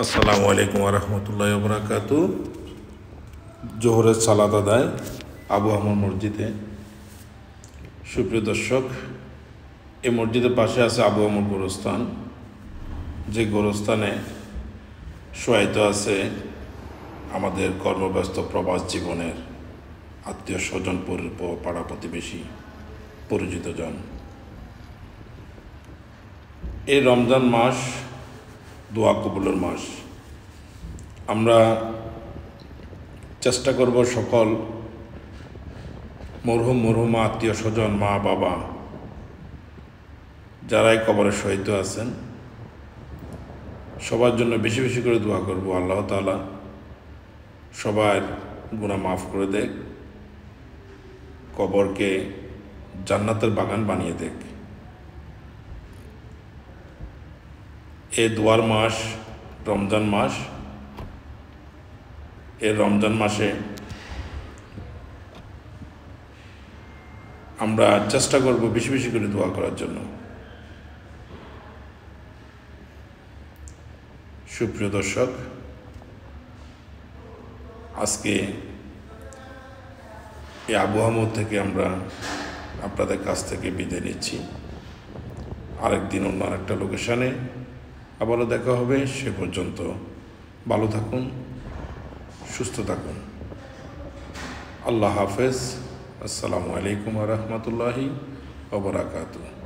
আসসালামু আলাইকুম রহমতুল্লাহ বরাকাতু। জোহরের সালাত আদায় আবু আমর মসজিদে। সুপ্রিয় দর্শক, এই মসজিদের পাশে আছে আবু আমর গোরস্থান, যে গোরস্থানে শোয়ায়িত আছে আমাদের কর্মব্যস্ত প্রবাস জীবনের আত্মীয় স্বজন, পাড়া প্রতিবেশী, পরিচিতজন। এই রমজান মাস দোয়া কবুলের মাস। আমরা চেষ্টা করব সকল মরহুমা আত্মীয় স্বজন, মা বাবা যারাই কবরে শহীদ আছেন সবার জন্য বেশি বেশি করে দোয়া করব। আল্লাহ তাআলা সবার গুনাহ মাফ করে দেখ, কবরকে জান্নাতের বাগান বানিয়ে দেখ। এই দোয়ার মাস রমজান মাস। এই রমজান মাসে আমরা চেষ্টা করব বেশি বেশি করে দোয়া করার জন্য। সুপ্রিয় দর্শক, আজকে এই আবহাওয়া থেকে আমরা আপনাদের কাছ থেকে বিদায় নিচ্ছি। আরেকদিন অন্য আরেকটা লোকেশনে আবারও দেখা হবে। সে পর্যন্ত ভালো থাকুন, সুস্থ থাকুন। আল্লাহ হাফেজ। আসসালামু আলাইকুম রহমতুল্লাহি ওয়া বারাকাতুহু।